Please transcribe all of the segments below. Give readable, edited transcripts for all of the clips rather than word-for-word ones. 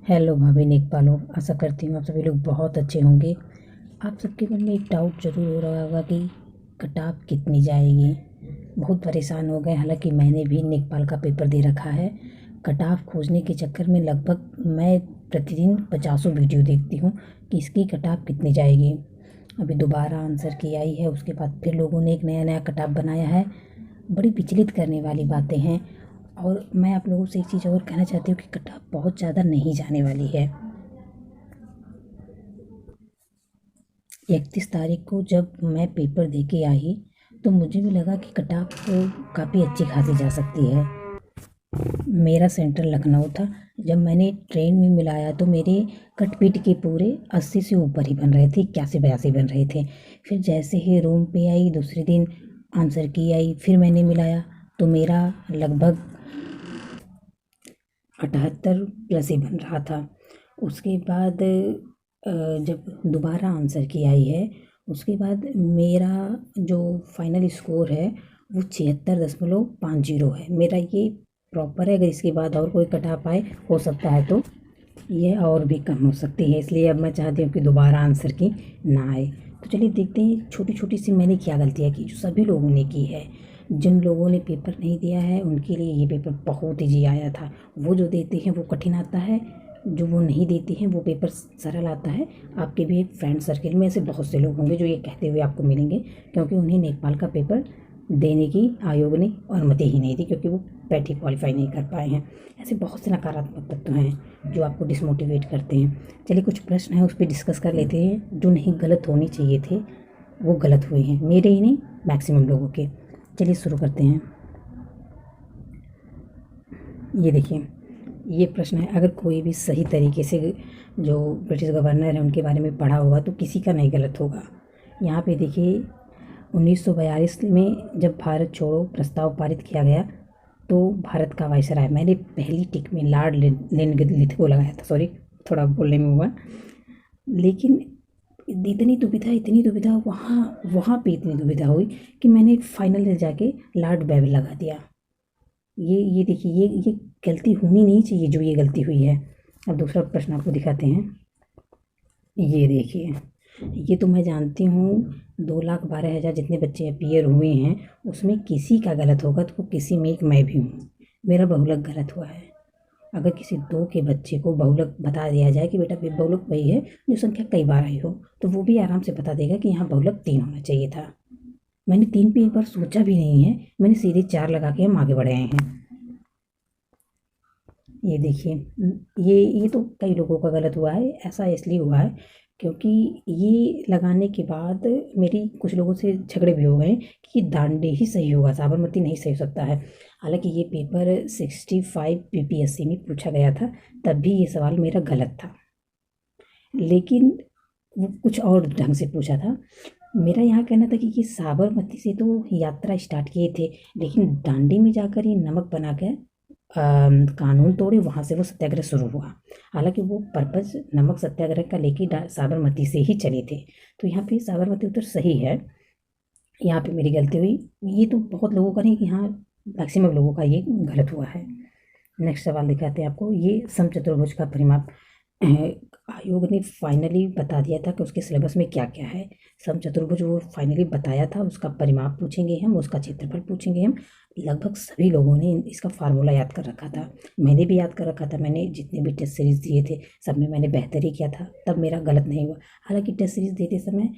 Hello भाभी नेकपालो, आशा करती हूँ आप सभी लोग बहुत अच्छे होंगे। आप सबके मन में एक डाउट ज़रूर हो रहा होगा कि कटाप कितनी जाएगी। बहुत परेशान हो गए, हालांकि मैंने भी नेकपाल का पेपर दे रखा है। कटाप खोजने के चक्कर में लगभग मैं प्रतिदिन 50 वीडियो देखती हूँ कि इसकी कटाप कितनी जाएगी। अभी दोबारा आंसर की आई है, उसके बाद फिर लोगों ने एक नया नया कटाप बनाया है। बड़ी विचलित करने वाली बातें हैं। और मैं आप लोगों से एक चीज़ और कहना चाहती हूँ कि कटाप बहुत ज़्यादा नहीं जाने वाली है। 31 तारीख को जब मैं पेपर दे के आई तो मुझे भी लगा कि कटाप तो काफ़ी अच्छी खासी जा सकती है। मेरा सेंटर लखनऊ था। जब मैंने ट्रेन में मिलाया तो मेरे कटपीट के पूरे 80 से ऊपर ही बन रहे थे, 81 82 बन रहे थे। फिर जैसे ही रूम पे आई दूसरे दिन आंसर की आई, फिर मैंने मिलाया तो मेरा लगभग 78 प्लस ही बन रहा था। उसके बाद जब दोबारा आंसर की आई है उसके बाद मेरा जो फाइनल स्कोर है वो 76.50 है। मेरा ये प्रॉपर है। अगर इसके बाद और कोई कटाप आए हो सकता है तो ये और भी कम हो सकती है, इसलिए अब मैं चाहती हूँ कि दोबारा आंसर की ना आए। तो चलिए देखते हैं छोटी छोटी सी मैंने क्या गलतियाँ की जो सभी लोगों ने की है। जिन लोगों ने पेपर नहीं दिया है उनके लिए ये पेपर बहुत ईजी आया था। वो जो देते हैं वो कठिन आता है, जो वो नहीं देते हैं वो पेपर सरल आता है। आपके भी एक फ्रेंड सर्किल में ऐसे बहुत से लोग होंगे जो ये कहते हुए आपको मिलेंगे, क्योंकि उन्हें नेपाल का पेपर देने की आयोग ने अनुमति ही नहीं दी, क्योंकि वो पैट ही क्वालिफाई नहीं कर पाए हैं। ऐसे बहुत से नकारात्मक तत्व हैं जो आपको डिसमोटिवेट करते हैं। चलिए कुछ प्रश्न हैं उस पर डिस्कस कर लेते हैं। जो नहीं गलत होने चाहिए थे वो गलत हुए हैं, मेरे ही नहीं मैक्सिमम लोगों के। चलिए शुरू करते हैं। ये देखिए, ये प्रश्न है, अगर कोई भी सही तरीके से जो ब्रिटिश गवर्नर है उनके बारे में पढ़ा होगा तो किसी का नहीं गलत होगा। यहाँ पे देखिए 1942 में जब भारत छोड़ो प्रस्ताव पारित किया गया तो भारत का वायसराय, मैंने पहली टिक में लॉर्ड लिनलिथ को लगाया था, सॉरी थोड़ा बोलने में हुआ। लेकिन इतनी दुविधा वहाँ वहाँ पे इतनी दुविधा हुई कि मैंने फाइनल में जाके लॉर्ड बेबल लगा दिया। ये देखिए, ये गलती होनी नहीं चाहिए जो ये गलती हुई है। अब दूसरा प्रश्न आपको दिखाते हैं। ये देखिए, ये तो मैं जानती हूँ 2,12,000 जितने बच्चे अपीयर हुए हैं उसमें किसी का गलत होगा तो वो किसी में एक मैं भी हूँ। मेरा बहुलक गलत हुआ है। अगर किसी दो के बच्चे को बहुलक बता दिया जाए कि बेटा बहुलक वही है जो संख्या कई बार आई हो, तो वो भी आराम से बता देगा कि यहाँ बहुलक 3 होना चाहिए था। मैंने 3 पे एक बार सोचा भी नहीं है, मैंने सीधे 4 लगा के हम आगे बढ़े आए हैं। ये देखिए, ये तो कई लोगों का गलत हुआ है। ऐसा इसलिए हुआ है क्योंकि ये लगाने के बाद मेरी कुछ लोगों से झगड़े भी हो गए कि दांडी ही सही होगा, साबरमती नहीं सही हो सकता है। हालांकि ये पेपर 65 पीपीएससी में पूछा गया था, तब भी ये सवाल मेरा गलत था। लेकिन वो कुछ और ढंग से पूछा था। मेरा यहाँ कहना था कि ये साबरमती से तो यात्रा स्टार्ट किए थे, लेकिन दांडी में जाकर ये नमक बना कर कानून तोड़े, वहाँ से वो सत्याग्रह शुरू हुआ। हालांकि वो पर्पज़ नमक सत्याग्रह का लेके साबरमती से ही चले थे। तो यहाँ पे साबरमती उत्तर सही है। यहाँ पे मेरी गलती हुई। ये तो बहुत लोगों का नहीं, यहाँ मैक्सिमम लोगों का ये गलत हुआ है। नेक्स्ट सवाल दिखाते हैं आपको। ये समचतुर्भुज का परिमाप आयोग ने फाइनली बता दिया था कि उसके सिलेबस में क्या क्या है। समचतुर्भुज वो फाइनली बताया था, उसका परिमाप पूछेंगे हम, उसका क्षेत्रफल पूछेंगे हम। लगभग सभी लोगों ने इसका फार्मूला याद कर रखा था, मैंने भी याद कर रखा था। मैंने जितने भी टेस्ट सीरीज़ दिए थे सब में मैंने बेहतर ही किया था, तब मेरा गलत नहीं हुआ। हालांकि टेस्ट सीरीज़ देते समय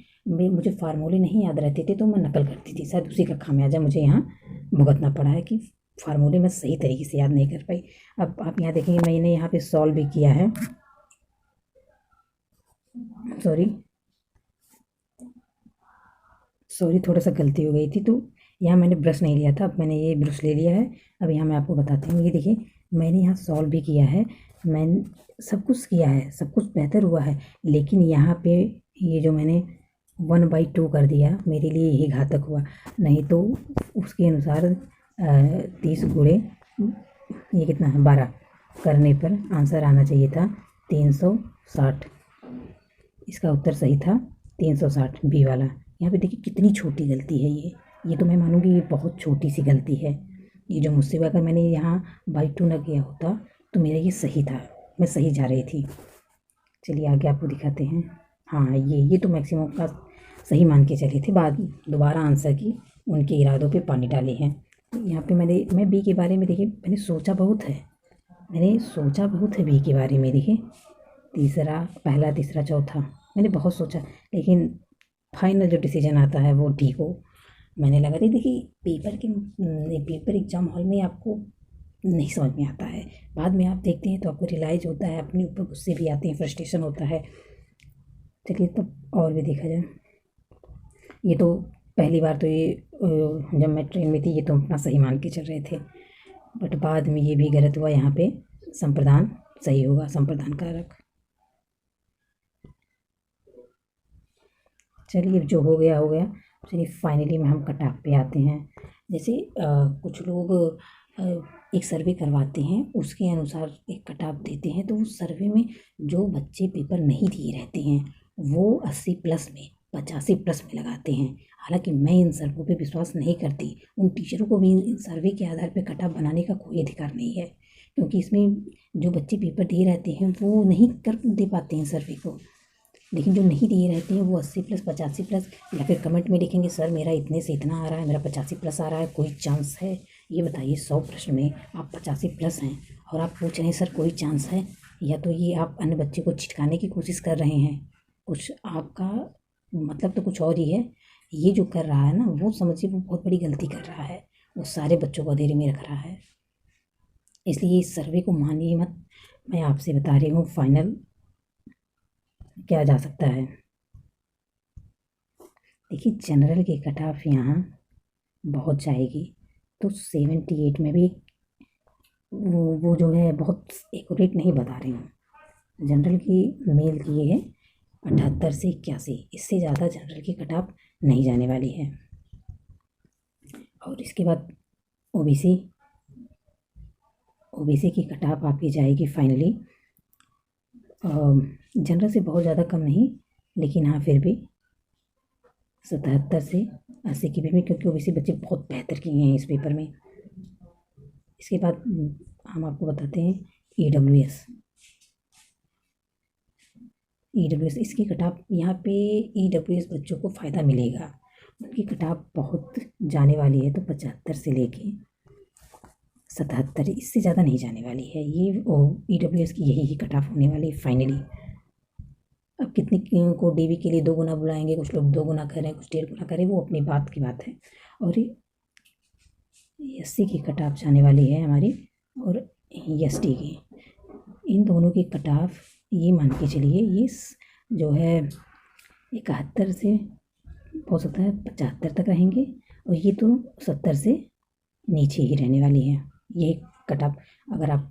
मुझे फार्मूले नहीं याद रहते थे तो मैं नकल करती थी, शायद उसी का खामियाजा मुझे यहाँ भुगतना पड़ा है कि फार्मूले मैं सही तरीके से याद नहीं कर पाई। अब आप यहाँ देखेंगे मैंने यहाँ पे सॉल्व भी किया है। सॉरी थोड़ा सा गलती हो गई थी। तो यहाँ मैंने ब्रश नहीं लिया था, अब मैंने ये ब्रश ले लिया है। अब यहाँ मैं आपको बताती हूँ। ये देखिए, मैंने यहाँ सॉल्व भी किया है, मैंने सब कुछ किया है, सब कुछ बेहतर हुआ है। लेकिन यहाँ पे ये जो मैंने 1/2 कर दिया मेरे लिए यही घातक हुआ। नहीं तो उसके अनुसार 30 गुणे ये कितना है 12 करने पर आंसर आना चाहिए था 360। इसका उत्तर सही था 360 बी वाला। यहाँ पे देखिए कितनी छोटी गलती है ये तो मैं मानूंगी ये बहुत छोटी सी गलती है। ये जो मुझसे अगर मैंने यहाँ 2/2 ना किया होता तो मेरा ये सही था। मैं सही जा रही थी। चलिए आगे आपको दिखाते हैं। हाँ, ये तो मैक्सिमम का सही मान के चले थे, बाद दोबारा आंसर की उनके इरादों पे पानी डाले हैं। यहाँ पे मैं बी के बारे में देखिए, मैंने सोचा बहुत है बी के बारे में। देखिए पहला तीसरा चौथा मैंने बहुत सोचा, लेकिन फाइनल जो डिसीजन आता है वो डी को मैंने लगा दी। देखिए पेपर एग्जाम हॉल में आपको नहीं समझ में आता है, बाद में आप देखते हैं तो आपको रियलाइज़ होता है, अपने ऊपर गुस्से भी आते हैं, फ्रस्ट्रेशन होता है। चलिए तब और भी देखा जाए। ये तो पहली बार तो जब मैं ट्रेन में थी ये तो अपना सही मान के चल रहे थे, बट बाद में ये भी गलत हुआ। यहाँ पे संप्रदान सही होगा, संप्रदान कारक। चलिए जो हो गया हो गया। चलिए फाइनली में हम कट ऑफ पे आते हैं। जैसे कुछ लोग एक सर्वे करवाते हैं, उसके अनुसार एक कट ऑफ देते हैं, तो उस सर्वे में जो बच्चे पेपर नहीं दिए रहते हैं वो 80 प्लस में 85 प्लस में लगाते हैं। हालांकि मैं इन सर्वों पे विश्वास नहीं करती, उन टीचरों को भी इन सर्वे के आधार पे कट ऑफ बनाने का कोई अधिकार नहीं है, क्योंकि इसमें जो बच्चे पेपर दिए रहते हैं वो नहीं कर दे पाते हैं सर्वे को। लेकिन जो नहीं दिए रहते हैं वो 80 प्लस 85 प्लस, या फिर कमेंट में लिखेंगे सर मेरा इतने से इतना आ रहा है, मेरा 85 प्लस आ रहा है, कोई चांस है? ये बताइए 100 प्रश्न में आप 85 प्लस हैं और आप पूछ रहे हैं सर कोई चांस है? या तो ये आप अन्य बच्चे को छिटकाने की कोशिश कर रहे हैं, कुछ आपका मतलब तो कुछ और ही है। ये जो कर रहा है ना, वो समझिए वो बहुत बड़ी गलती कर रहा है, वो सारे बच्चों को अंधेरे में रख रहा है। इसलिए इस सर्वे को मानिए मत, मैं आपसे बता रही हूँ फाइनल क्या जा सकता है। देखिए जनरल की कट ऑफ यहाँ बहुत जाएगी, तो 78 में भी वो जो है बहुत एक्यूरेट नहीं बता रही हूँ। जनरल की मेल की ये है 78 से 81, इससे ज़्यादा जनरल की कट ऑफ नहीं जाने वाली है। और इसके बाद ओबीसी की कट ऑफ आपकी जाएगी फाइनली जनरल से बहुत ज़्यादा कम नहीं, लेकिन हाँ फिर भी 77 से 80 के बीच में, क्योंकि ओबीसी बच्चे बहुत बेहतर किए हैं इस पेपर में। इसके बाद हम आपको बताते हैं ईडब्ल्यूएस इसकी कट ऑफ। यहाँ पे ईडब्ल्यूएस बच्चों को फ़ायदा मिलेगा, उनकी कट ऑफ बहुत जाने वाली है, तो 75 से लेके 77, इससे ज़्यादा नहीं जाने वाली है। ये ईडब्ल्यूएस की यही कट ऑफ होने वाली है फाइनली। अब कितने को डीवी के लिए 2 गुना बुलाएंगे, कुछ लोग 2 गुना करें, कुछ 1.5 गुना करें, वो अपनी बात की बात है। और एससी की कट ऑफ जाने वाली है हमारी, और एसटी की, इन दोनों की कट ऑफ ये मान के चलिए ये जो है 71 से हो सकता है 75 तक रहेंगे, और ये तो 70 से नीचे ही रहने वाली है। ये कट ऑफ अगर आप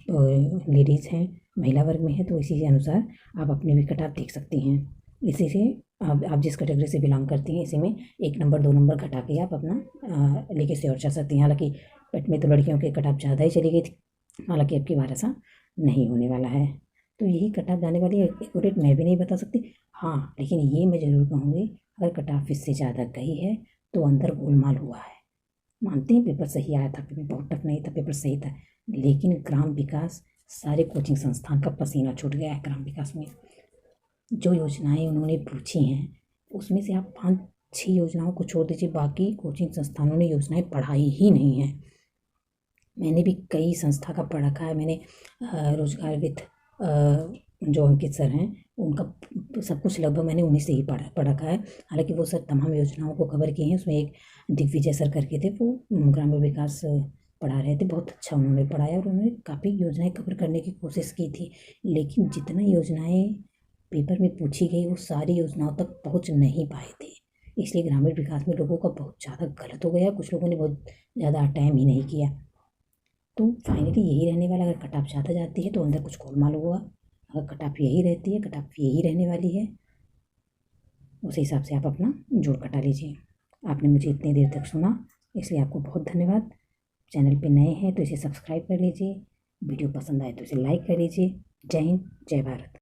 लेडीज़ हैं, महिला वर्ग में है, तो इसी के अनुसार आप अपने भी कट ऑफ देख सकती हैं। इसी से आप जिस कैटेगरी से बिलोंग करती हैं, इसी में 1 नंबर 2 नंबर घटा के आप अपना लेके से और चल सकती हैं। हालांकि पेट में तो लड़कियों की कट ऑफ ज़्यादा ही चली गई थी, हालांकि अब की बार ऐसा नहीं होने वाला है। तो यही कट ऑफ जाने वाली है, एक्यूरेट मैं भी नहीं बता सकती। हाँ लेकिन ये मैं ज़रूर कहूँगी, अगर कट ऑफ इससे ज़्यादा गई है तो अंदर गोलमाल हुआ है। मानते हैं पेपर सही आया था, पेपर बहुत टफ नहीं था, पेपर सही था, लेकिन ग्राम विकास सारे कोचिंग संस्थान का पसीना छूट गया है। ग्राम विकास में जो योजनाएं उन्होंने पूछी हैं, उसमें से आप 5-6 योजनाओं को छोड़ दीजिए, बाकी कोचिंग संस्थानों ने योजनाएं पढ़ाई ही नहीं है। मैंने भी कई संस्था का पढ़ रखा है, मैंने रोजगार विद जो अंकित सर हैं उनका सब कुछ लगभग मैंने उन्हीं से ही पढ़ रखा है। हालांकि वो सर तमाम योजनाओं को कवर किए हैं, उसमें एक दिग्विजय सर करके थे, वो ग्रामीण विकास पढ़ा रहे थे, बहुत अच्छा उन्होंने पढ़ाया और उन्होंने काफ़ी योजनाएं कवर करने की कोशिश की थी। लेकिन जितना योजनाएं पेपर में पूछी गई वो सारी योजनाओं तक पहुँच नहीं पाए थे, इसलिए ग्रामीण विकास में लोगों का बहुत ज़्यादा गलत हो गया, कुछ लोगों ने बहुत ज़्यादा टाइम ही नहीं किया। तो फाइनली यही रहने वाला, अगर कट ऑफ ज़्यादा जाती है तो अंदर कुछ गोलमाल होगा, अगर कट ऑफ यही रहती है, कट ऑफ यही रहने वाली है, उस हिसाब से आप अपना जोड़ घटा लीजिए। आपने मुझे इतनी देर तक सुना, इसलिए आपको बहुत धन्यवाद। चैनल पे नए हैं तो इसे सब्सक्राइब कर लीजिए, वीडियो पसंद आए तो इसे लाइक कर लीजिए। जय हिंद, जय भारत।